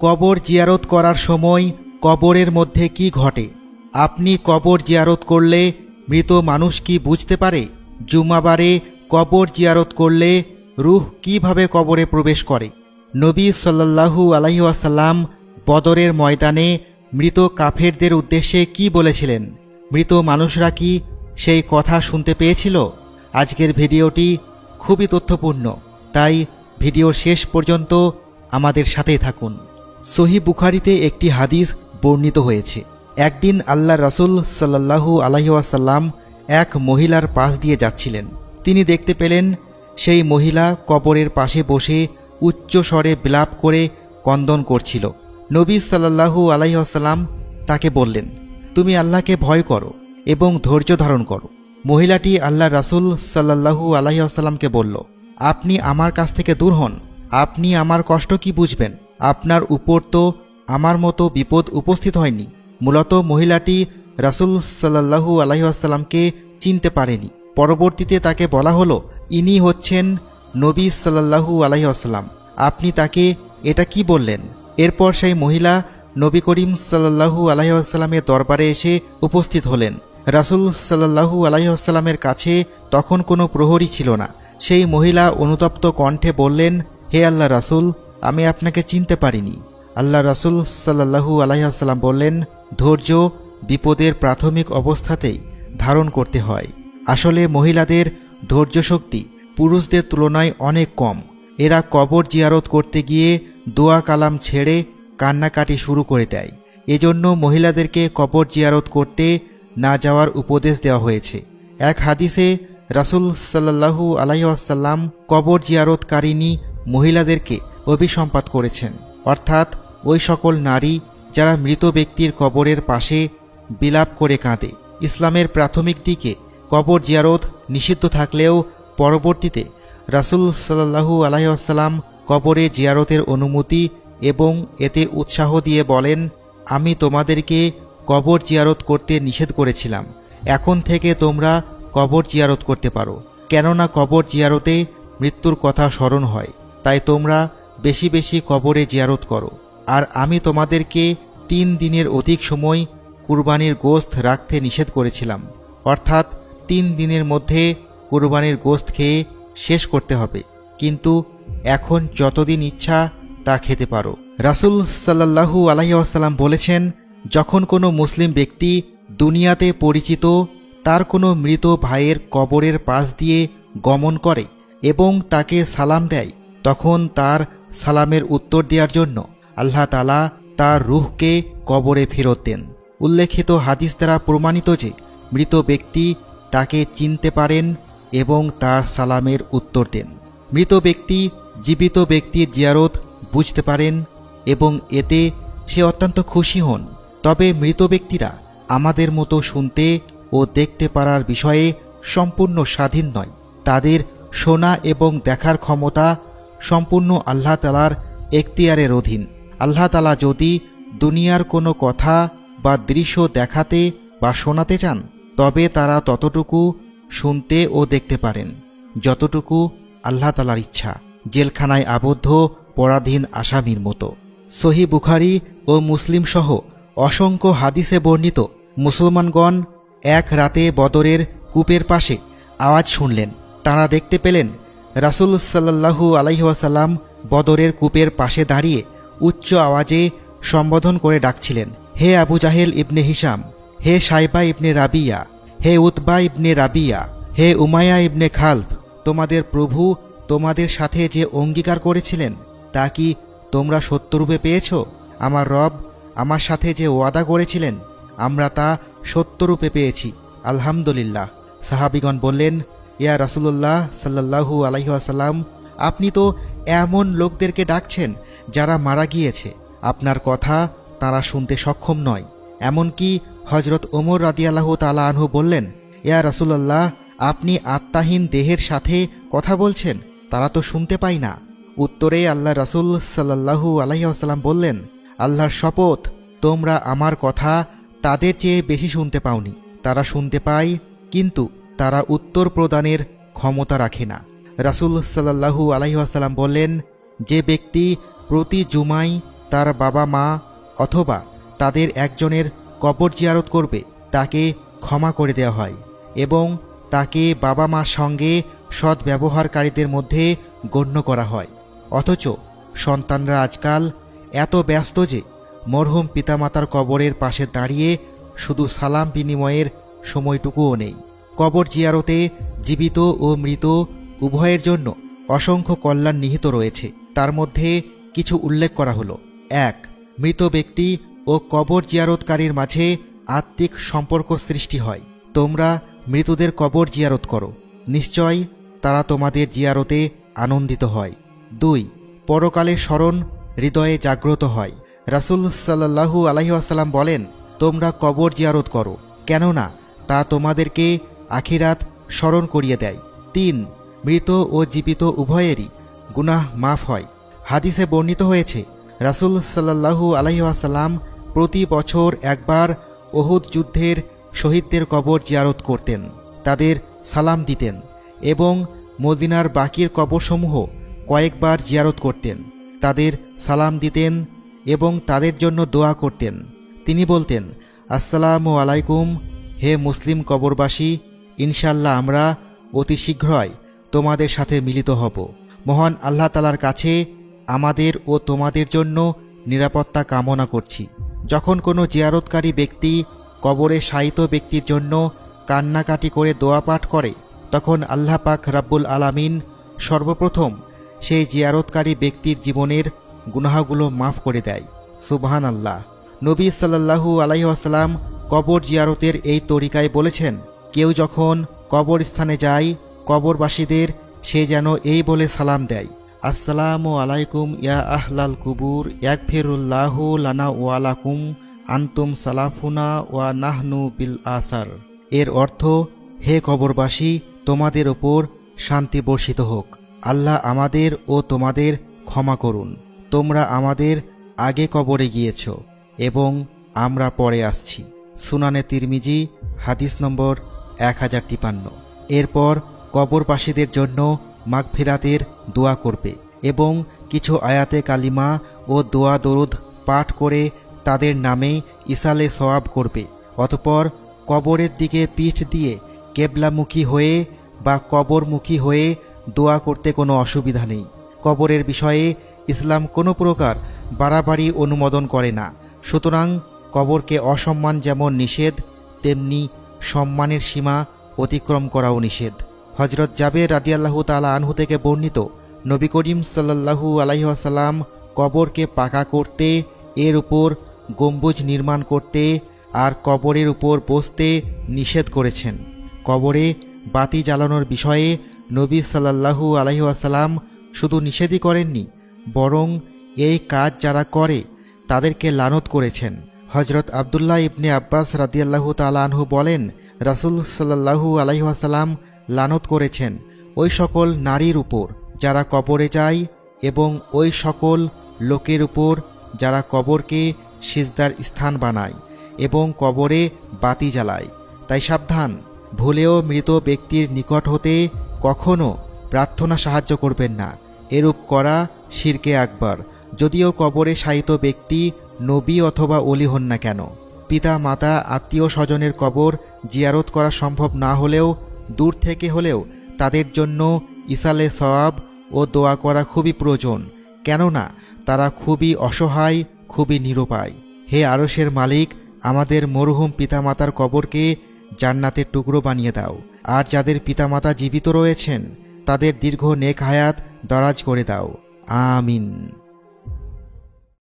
কবর জিয়ারত করার সময় কবরের মধ্যে কি ঘটে? আপনি কবর জিয়ারত করলে মৃত মানুষ কি বুঝতে পারে? জুমাবারে কবর জিয়ারত করলে রূহ কিভাবে কবরে প্রবেশ করে? নবী সাল্লাল্লাহু আলাইহি ওয়াসাল্লাম বদরের ময়দানে মৃত কাফেরদের উদ্দেশ্যে কি বলেছিলেন? মৃত মানুষরা কি সেই কথা শুনতে পেয়েছিল? আজকের ভিডিওটি খুবই তথ্যপূর্ণ, তাই ভিডিওর শেষ পর্যন্ত আমাদের সাথেই থাকুন। সহিহ বুখারীতে একটি হাদিস বর্ণিত হয়েছে, একদিন আল্লাহ রাসূল সাল্লাল্লাহু আলাইহি ওয়াসাল্লাম এক মহিলার পাশ দিয়ে যাচ্ছিলেন। তিনি দেখতে পেলেন সেই মহিলা কবরের পাশে বসে উচ্চ স্বরে বিলাপ করে ক্রন্দন করছিল। নবী সাল্লাল্লাহু আলাইহি ওয়াসাল্লাম তাকে বললেন, তুমি আল্লাহকে ভয় করো এবং ধৈর্য ধারণ করো। মহিলাটি আল্লাহ রাসূল সাল্লাল্লাহু আলাইহি ওয়াসাল্লামকে বলল, আপনি আমার কাছ থেকে দূর হন, আপনি আমার কষ্ট কি বুঝবেন? আপনার উপর তো আমার মতো বিপদ উপস্থিত হয়নি। মূলত মহিলাটি রাসূল সাল্লাল্লাহু আলাইহি ওয়াসাল্লামকে চিনতে পারেনি। পরবর্তীতে তাকে বলা হলো, ইনি হচ্ছেন নবী সাল্লাল্লাহু আলাইহি ওয়াসাল্লাম, আপনি তাকে এটা কি বললেন? এরপর সেই মহিলা নবী করিম সাল্লাল্লাহু আলাইহি ওয়াসাল্লামের দরবারে এসে উপস্থিত হলেন। রাসূল সাল্লাল্লাহু আলাইহি ওয়াসাল্লামের কাছে তখন কোনো প্রহরী ছিল না। সেই মহিলা অনুতপ্ত কণ্ঠে বললেন, হে আল্লাহ রাসূল, আমি আপনাকে চিনতে পারিনি। আল্লাহ রাসূল সাল্লাল্লাহু আলাইহি ওয়াসাল্লাম বললেন, ধৈর্য বিপদের প্রাথমিক অবস্থাতেই ধারণ করতে হয়। আসলে মহিলাদের ধৈর্য শক্তি পুরুষদের তুলনায় অনেক কম। এরা কবর জিয়ারত করতে গিয়ে দোয়া কালাম ছেড়ে কান্নাকাটি শুরু করে দেয়। এজন্য মহিলাদেরকে কবর জিয়ারত করতে না যাওয়ার উপদেশ দেওয়া হয়েছে। এক হাদিসে রাসূল সাল্লাল্লাহু আলাইহি ওয়াসাল্লাম কবর জিয়ারতকারিণী মহিলাদেরকে অভিসম্পাত করেছেন, অর্থাৎ ওই সকল নারী যারা মৃত ব্যক্তির কবরের পাশে বিলাপ করে কাঁদে। ইসলামের প্রাথমিক দিকে কবর জিয়ারত নিষিদ্ধ থাকলেও পরবর্তীতে রাসূল সাল্লাল্লাহু আলাইহি ওয়াসাল্লাম কবরে জিয়ারতের অনুমতি এবং এতে উৎসাহ দিয়ে বলেন, আমি তোমাদেরকে কবর জিয়ারত করতে নিষেধ করেছিলাম, এখন থেকে তোমরা কবর জিয়ারত করতে পারো। কেননা কবর জিয়ারতে মৃত্যুর কথা স্মরণ হয়, তাই তোমরা বেশি বেশি কবরে জিয়ারত করো। আর আমি তোমাদেরকে 3 দিনের অধিক সময় কুরবানির গোশত রাখতে নিষেধ করেছিলাম, অর্থাৎ 3 দিনের মধ্যে কুরবানির গোশত খেয়ে শেষ করতে হবে, কিন্তু এখন যতদিন ইচ্ছা তা খেতে পারো। রাসূল সাল্লাল্লাহু আলাইহি ওয়াসাল্লাম বলেছেন, যখন কোনো মুসলিম ব্যক্তি দুনিয়াতে পরিচিত তার কোনো মৃত ভাইয়ের কবরের পাশ দিয়ে গমন করে এবং তাকে সালাম দেয়, তখন তার সালামের উত্তর দেওয়ার জন্য আল্লাহ তাআলা তার রূহকে কবরে ফেরত দেন। উল্লেখিত হাদিস দ্বারা প্রমাণিত যে মৃত ব্যক্তি তাকে চিনতে পারেন এবং তার সালামের উত্তর দেন। মৃত ব্যক্তি জীবিত ব্যক্তির জিয়ারত বুঝতে পারেন এবং এতে সে অত্যন্ত খুশি হন। তবে মৃত ব্যক্তিরা আমাদের মতো শুনতে ও দেখতে পারার বিষয়ে সম্পূর্ণ স্বাধীন নয়। তাদের শোনা এবং দেখার ক্ষমতা সম্পূর্ণ আল্লাহ তাআলার এখতিয়ারের অধীন। আল্লাহ তাআলা যদি দুনিয়ার কোনো কথা বা দৃশ্য দেখাতে বা শোনাতে চান, তবে তারা ততটুকু শুনতে ও দেখতে পারেন যতটুকু আল্লাহ তাআলার ইচ্ছা, জেলখানায় আবদ্ধ পরাধীন আসামির মতো। সহিহ বুখারী ও মুসলিম সহ অসংখ্য হাদিসে বর্ণিত, মুসলমানগণ এক রাতে বদরের কূপের পাশে আওয়াজ শুনলেন। তারা দেখতে পেলেন রাসূল সাল্লাল্লাহু আলাইহি ওয়াসাল্লাম বদরের কূপের পাশে দাঁড়িয়ে উচ্চ আওয়াজে সম্বোধন করে ডাকছিলেন, হে আবু জাহেল ইবনে হিশাম, হে সাইবা ইবনে রাবিয়া, হে উতবা ইবনে রাবিয়া, হে উমাইয়া ইবনে খালফ, তোমাদের প্রভু তোমাদের সাথে যে অঙ্গীকার করেছিলেন তা কি তোমরা সত্যরূপে পেয়েছ? আমার রব আমার সাথে যে ওয়াদা করেছিলেন আমরা তা সত্যরূপে পেয়েছি, আলহামদুলিল্লাহ। সাহাবীগণ বললেন, ইয়া রাসূলুল্লাহ সাল্লাল্লাহু আলাইহি ওয়াসাল্লাম, আপনি তো এমন লোকদেরকে ডাকছেন যারা মারা গিয়েছে, আপনার কথা তারা শুনতে সক্ষম নয়। এমনকি হযরত ওমর রাদিয়াল্লাহু তাআলা আনহু বললেন, ইয়া রাসূলুল্লাহ, আপনি আত্মাহীন দেহের সাথে কথা বলছেন, তারা তো শুনতে পায় না। উত্তরে আল্লাহ রাসূল সাল্লাল্লাহু আলাইহি ওয়াসাল্লাম বললেন, আল্লাহর শপথ, তোমরা আমার কথা তাদের চেয়ে বেশি শুনতে পাওনি। তারা শুনতে পায়, কিন্তু তারা উত্তর প্রদানের ক্ষমতা রাখে না। রাসূল সাল্লাল্লাহু আলাইহি ওয়াসাল্লাম বললেন, যে ব্যক্তি প্রতি জুমায় তার বাবা মা অথবা তাদের একজনের কবর জিয়ারত করবে তাকে ক্ষমা করে দেওয়া হয় এবং তাকে বাবা মার সঙ্গে সৎ ব্যবহারকারীদের মধ্যে গণ্য করা হয়। অথচ সন্তানরা আজকাল এত ব্যস্ত যে মরহুম পিতামাতার কবরের পাশে দাঁড়িয়ে শুধু সালাম বিনিময়ের সময়টুকুও নেই। কবর জিয়ারতে জীবিত ও মৃত উভয়ের জন্য অসংখ্য কল্যাণ নিহিত রয়েছে। তার মধ্যে কিছু উল্লেখ করা হলো। 1. মৃত ব্যক্তি ও কবর জিয়ারতকারীর মাঝে আত্মিক সম্পর্ক সৃষ্টি হয়। তোমরা মৃতদের কবর জিয়ারত করো, নিশ্চয় তারা তোমাদের জিয়ারতে আনন্দিত হয়। 2. পরকালের স্মরণ হৃদয়ে জাগ্রত হয়। রাসূল সাল্লাল্লাহু আলাইহি ওয়াসাল্লাম বলেন, তোমরা কবর জিয়ারত করো, কেননা তা তোমাদেরকে আখিরাত স্মরণ করিয়ে দেয়। 3. মৃত ও জীবিত উভয়েরই গুনাহ মাফ হয়। হাদিসে বর্ণিত হয়েছে, রাসূল সাল্লাল্লাহু আলাইহি ওয়াসাল্লাম প্রতি বছর একবার উহুদ যুদ্ধের শহীদদের কবর জিয়ারত করতেন, তাদের সালাম দিতেন এবং মদিনার বাকির কবরসমূহ কয়েকবার জিয়ারত করতেন, তাদের সালাম দিতেন এবং তাদের জন্য দোয়া করতেন। তিনি বলতেন, আসসালামু আলাইকুম হে মুসলিম কবরবাসী, ইনশাল্লাহ আমরা অতি শীঘ্রই তোমাদের সাথে মিলিত হব। মহান আল্লাহ তাআলার কাছে আমাদের ও তোমাদের জন্য নিরাপত্তা কামনা করছি। যখন কোনো জিয়ারতকারী ব্যক্তি কবরে শায়িত ব্যক্তির জন্য কান্নাকাটি করে দোয়া পাঠ করে, তখন আল্লাহ পাক রাব্বুল আলামিন সর্বপ্রথম সেই জিয়ারতকারী ব্যক্তির জীবনের গুনাহগুলো মাফ করে দেয়। সুবহানাল্লাহ। নবী সাল্লাল্লাহু আলাইহি ওয়াসাল্লাম কবর জিয়ারতের এই তরিকায় বলেছেন, কেউ যখন কবরস্থানে যায় কবরবাসীদের সে যেন এই বলে সালাম দেয়, আসসালামু আলাইকুম ইয়া আহলাল কুবুর ইয়াগফিরুল্লাহু লানা ওয়া লাকুম আনতুম সালাফুনা ওয়া নাহনু বিল আসার। এর অর্থ, হে কবরবাসী, তোমাদের ওপর শান্তি বর্ষিত হোক, আল্লাহ আমাদের ও তোমাদের ক্ষমা করুন, তোমরা আমাদের আগে কবরে গিয়েছ এবং আমরা পরে আসছি। সুনানে তিরমিজি হাদিস নম্বর 1053। এরপর কবরবাসীদের জন্য মাগফিরাতের দোয়া করবে এবং কিছু আয়াতে কালিমা ও দোয়া দরুদ পাঠ করে তাদের নামে ইসালে সওয়াব করবে। অতঃপর কবরের দিকে পিঠ দিয়ে কেবলামুখী হয়ে বা কবরমুখী হয়ে দোয়া করতে কোনো অসুবিধা নেই। কবরের বিষয়ে ইসলাম কোনো প্রকার বাড়াবাড়ি অনুমোদন করে না। সুতরাং কবরকে অসম্মান যেমন নিষেধ, তেমনি সম্মানের সীমা অতিক্রম করাও নিষেধ। হজরত জাবের রাদিয়াল্লাহু তাআলা আনহু থেকে বর্ণিত, নবী করিম সাল্লাল্লাহু আলাইহি ওয়াসাল্লাম কবরকে পাকা করতে, এর উপর গম্বুজ নির্মাণ করতে আর কবরের উপর বসতে নিষেধ করেছেন। কবরে বাতি জ্বালানোর বিষয়ে নবী সাল্লাল্লাহু আলাইহি ওয়াসাল্লাম শুধু নিষেধই করেননি, বরং এই কাজ যারা করে তাদেরকে লানত করেছেন। হজরত আবদুল্লাহ ইবনে আব্বাস রাদিয়াল্লাহু তাআলা আনহু বলেন, রাসূল সাল্লাল্লাহু আলাইহি ওয়াসাল্লাম লানত করেছেন ওই সকল নারীর উপর যারা কবরে যায় এবং ওই সকল লোকের উপর যারা কবরকে সিজদার স্থান বানায় এবং কবরে বাতি জ্বালায়। তাই সাবধান, ভুলেও মৃত ব্যক্তির নিকট হতে কখনো প্রার্থনা সাহায্য করবেন না। এরূপ করা শিরকে আকবার, যদিও কবরে শায়িত ব্যক্তি নবী অথবা ওলি হন না কেন। পিতা মাতা আত্মীয় স্বজনের কবর জিয়ারত করা সম্ভব না হলেও দূর থেকে হলেও তাদের জন্য ইসালে সওয়াব ও দোয়া করা খুবই প্রয়োজন, কেননা তারা খুবই অসহায়, খুবই নিরুপায়। হে আরশের মালিক, আমাদের মরহুম পিতামাতার কবরকে জান্নাতের টুকরো বানিয়ে দাও, আর যাদের পিতামাতা জীবিত রয়েছেন তাদের দীর্ঘ নেক হায়াত দরাজ করে দাও। আমিন।